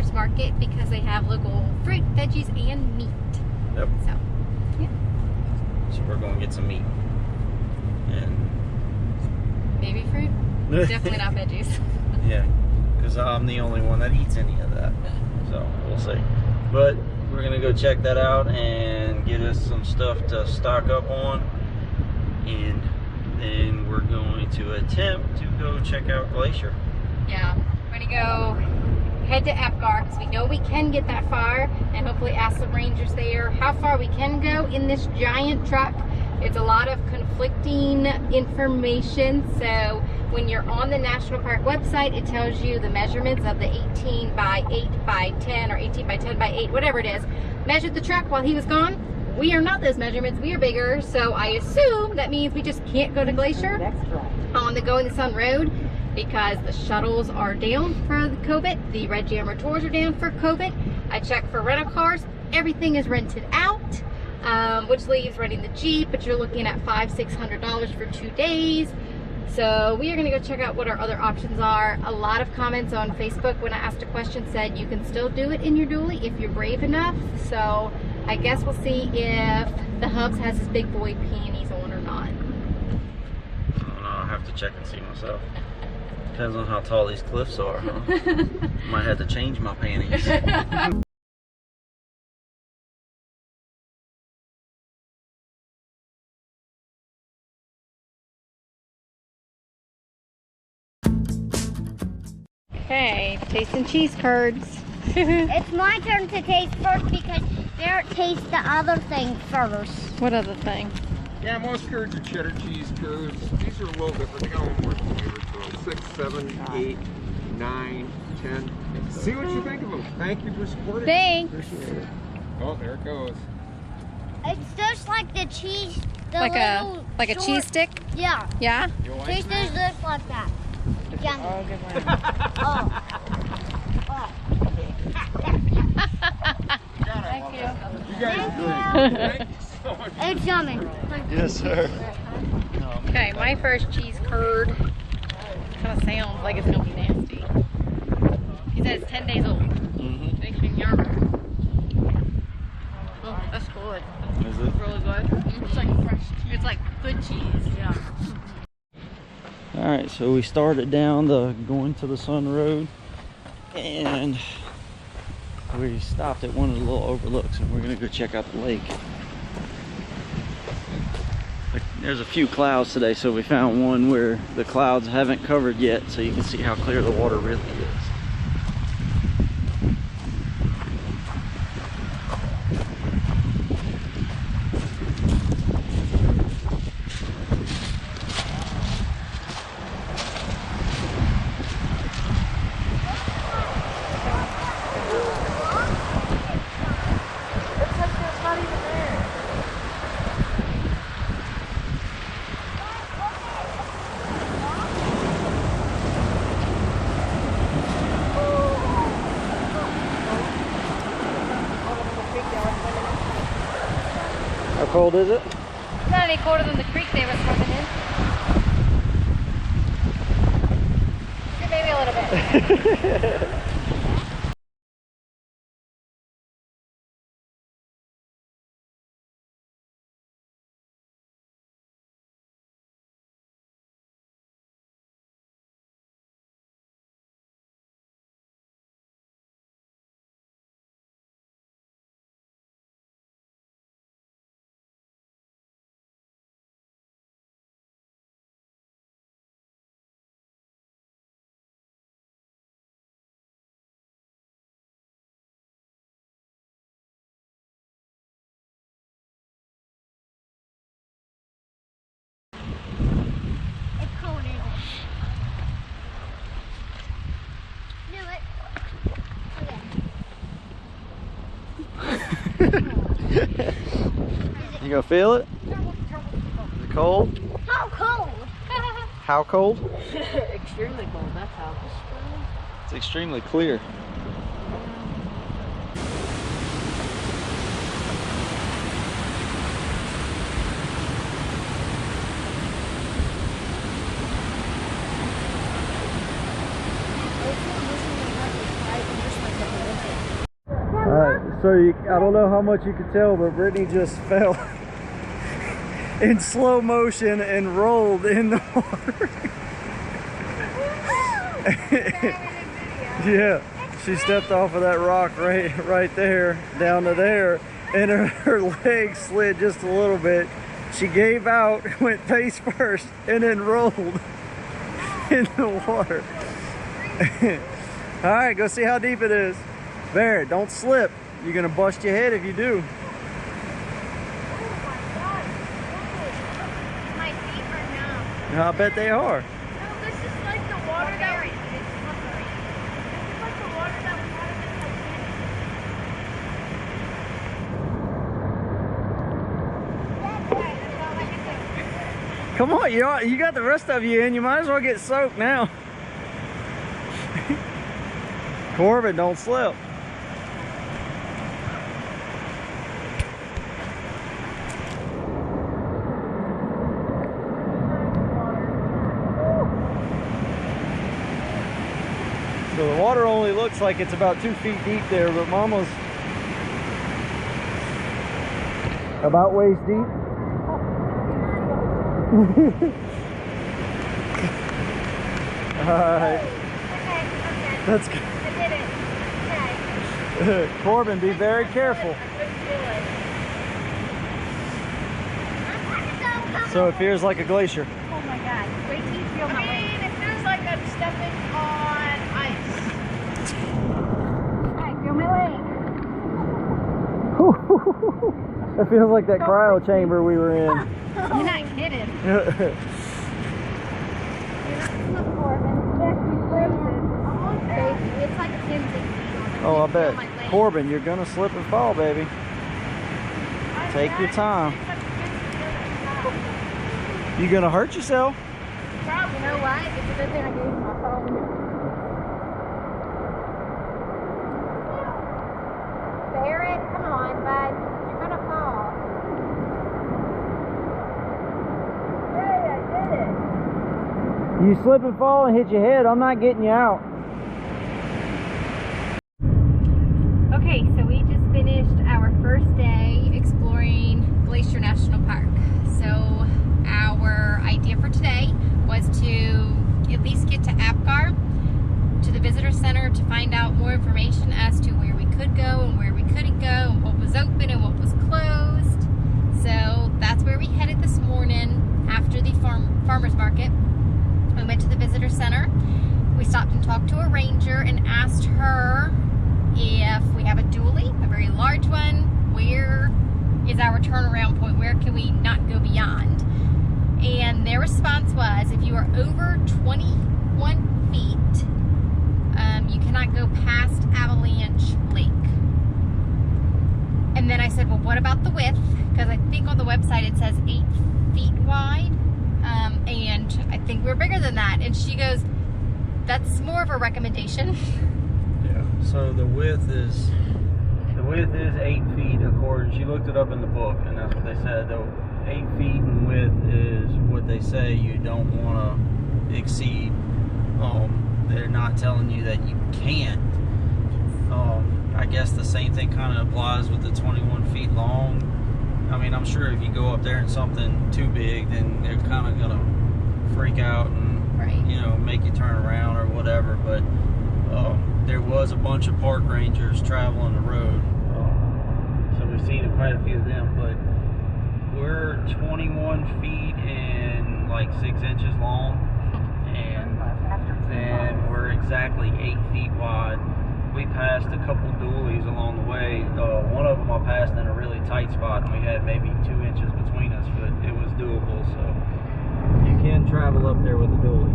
farmer's market because they have local fruit, veggies, and meat. Yep. So, yeah. So we're going to get some meat. And Maybe fruit. Definitely not veggies. yeah, because I'm the only one that eats any of that. So we'll see. But we're going to go check that out and get us some stuff to stock up on. And then we're going to attempt to go check out Glacier. Yeah, we're going to go head to Apgar because we know we can get that far, and hopefully ask some rangers there how far we can go in this giant truck. It's a lot of conflicting information, so when you're on the National Park website, it tells you the measurements of the 18 by 8 by 10 or 18 by 10 by 8, whatever it is. Measured the truck while he was gone. We are not those measurements, we are bigger, so I assume that means we just can't go to Glacier on the Go in the Sun Road because the shuttles are down for the COVID, the Red Jammer tours are down for COVID. I checked for rental cars, everything is rented out, which leaves renting the Jeep, but you're looking at $500–600 for 2 days. So we are going to go check out what our other options are. A lot of comments on Facebook when I asked a question said you can still do it in your dually if you're brave enough. So I guess we'll see if the Hubs has his big boy panties on or not. I don't know, I'll have to check and see myself. Depends on how tall these cliffs are, huh? Might have to change my panties. Okay, tasting cheese curds. It's my turn to taste first because Barrett tastes the other thing first. What other thing? Yeah, most curds are cheddar cheese curds. These are a little different. They got a little more flavor to them. 6, 7, 8, 9, 10. See what you think of them. Thank you for supporting. Thanks. Appreciate it. Oh, there it goes. It's just like the cheese. The Like little a short- cheese stick? Yeah. Yeah? You like Tastes that? just like that. Yummy. Oh, good one. Oh. Thank you. You guys are great. Thank you so much. It's yummy. Yes, sir. Okay, my first cheese curd kind of sounds like it's gonna be nasty. He says it's 10 days old. Mm-hmm. Makes me nervous. Oh, that's good. Is it? Really good. It's like fresh cheese. It's like good cheese. Yeah. Alright, so we started down the Going to the Sun Road and we stopped at one of the little overlooks and we're gonna go check out the lake. There's a few clouds today, so we found one where the clouds haven't covered yet, so you can see how clear the water really is. How cold is it? It's not any colder than the creek they were swimming in. Maybe a little bit. It's cold, isn't it? Do it. You gonna feel it? Is it cold? How cold? How cold? Extremely cold, that's how. It's extremely clear. I don't know how much you could tell, but Brittany just fell in slow motion and rolled in the water. Yeah, she stepped off of that rock right there, down to there, and her leg slid just a little bit. She gave out, went face first, and then rolled in the water. All right, go see how deep it is. Barrett, don't slip. You're gonna bust your head if you do. My feet are numb. I bet they are. No, this is like the water that we... It's slippery. This is like the water that we had in the... Come on, you got the rest of you in. You might as well get soaked now. Corbin, don't slip. So the water only looks like it's about 2 feet deep there, but Mama's about waist deep. Alright. Okay. That's good. I did it. Okay. Corbin, be very careful. So it feels like a glacier. Oh my God. Wait till you feel my leg. It feels like I'm stepping on ice. Alright, feel my leg. It feels like that cryo chamber we were in. You're not kidding. It's like 10 feet. Oh, I bet. Corbin, you're gonna slip and fall, baby. Take your time. You gonna hurt yourself? You know what? It's a good thing I gave you my phone. Barrett, come on, bud. You're gonna fall. Hey, I did it. You slip and fall and hit your head, I'm not getting you out. Okay, so we just finished our first day exploring Glacier National Park. So our idea for today was to at least get to Apgar, to the visitor center, to find out more information as to where we could go and where we couldn't go, and what was open and what was closed. So that's where we headed this morning after the farmer's market. We went to the visitor center. We stopped and talked to a ranger and asked her if we have a dually, a very large one, where is our turnaround point? Where can we not go beyond? And their response was, if you are over 21 feet, you cannot go past Avalanche Lake. And then I said, well, what about the width? Because I think on the website it says 8 feet wide. And I think we're bigger than that. And she goes, that's more of a recommendation. Yeah. So the width is 8 feet according. She looked it up in the book, and that's what they said. Though 8 feet in width is what they say you don't want to exceed. They're not telling you that you can't. I guess the same thing kind of applies with the 21 feet long. I mean, I'm sure if you go up there in something too big, then they're kind of gonna freak out and you know, make you turn around or whatever. But there was a bunch of park rangers traveling the road, so we've seen quite a few of them. But we're 21 feet and like 6 inches long, and then we're exactly 8 feet wide. We passed a couple dualies along the way. One of them I passed in a really tight spot, and we had maybe 2 inches between us, but it was doable. So you can travel up there with a dually.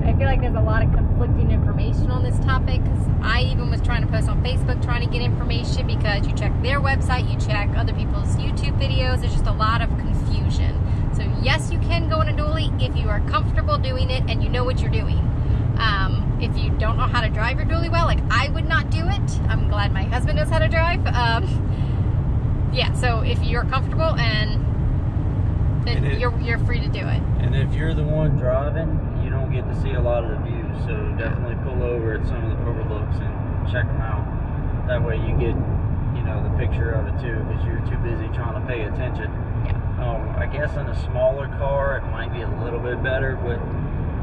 I feel like there's a lot of conflicting information on this topic, because I even was trying to post on Facebook trying to get information, because you check their website, you check other people's YouTube videos, there's just a lot of confusion. So yes, you can go in a dually if you are comfortable doing it and you know what you're doing. If you don't know how to drive your dually well, like I would not do it. I'm glad my husband knows how to drive. Yeah, so if you're comfortable then you're free to do it. And if you're the one driving, you don't get to see a lot of the views, so definitely pull over at some of the overlooks and check them out. That way you get, you know, the picture of it too, because you're too busy trying to pay attention. Yeah. I guess in a smaller car it might be a little bit better, but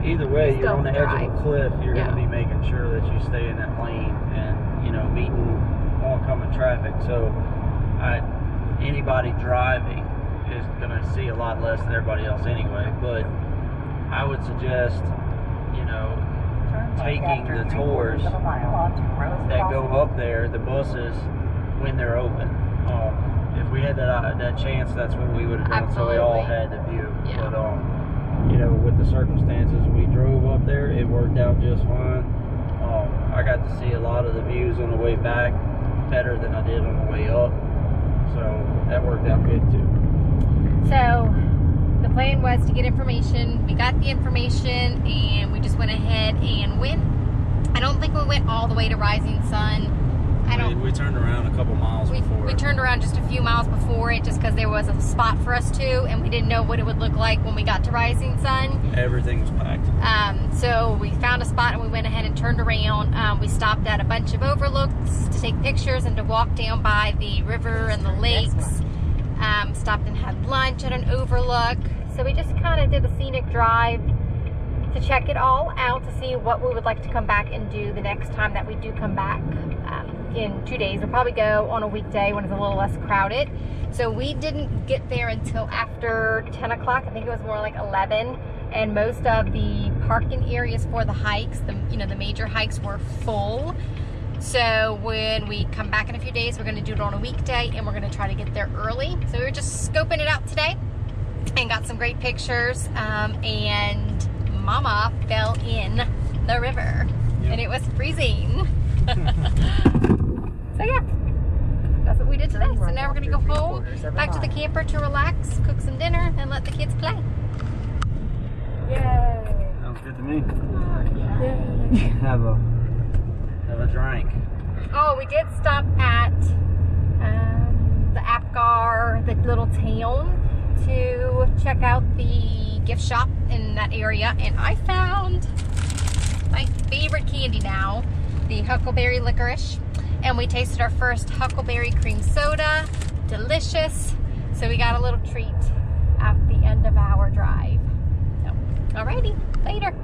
either way, you're on the edge of a cliff. You're going to be making sure that you stay in that lane and, you know, meeting oncoming traffic. So anybody driving is going to see a lot less than everybody else anyway. But I would suggest, you know, taking the tours that go up there, the buses, when they're open. If we had that chance, that's what we would have done. Absolutely. So we all had the view. Yeah. But you know, with the circumstances, we drove up there. It worked out just fine. I got to see a lot of the views on the way back better than I did on the way up. So that worked out good too. So the plan was to get information. We got the information and we just went ahead and went. I don't think we went all the way to Rising Sun. We turned around a couple miles before. We turned around just a few miles before it, just because there was a spot for us to, and we didn't know what it would look like when we got to Rising Sun. Everything was packed. So we found a spot and we went ahead and turned around. We stopped at a bunch of overlooks to take pictures and to walk down by the river and the lakes. Stopped and had lunch at an overlook. So we just kind of did a scenic drive to check it all out, to see what we would like to come back and do the next time that we do come back. In 2 days. We'll probably go on a weekday when it's a little less crowded. So we didn't get there until after 10 o'clock. I think it was more like 11. And most of the parking areas for the hikes, the major hikes, were full. So when we come back in a few days, we're going to do it on a weekday and we're going to try to get there early. So we were just scoping it out today and got some great pictures. And Mama fell in the river. Yep. And it was freezing. So yeah, that's what we did today. So now we're gonna go home, back to the camper to relax, cook some dinner, and let the kids play. Yay! Sounds good to me. Yay. Have a drink. Oh, we did stop at the Apgar, the little town, to check out the gift shop in that area, and I found my favorite candy now, the Huckleberry Licorice. And we tasted our first Huckleberry cream soda. Delicious. So we got a little treat at the end of our drive. So, alrighty, later.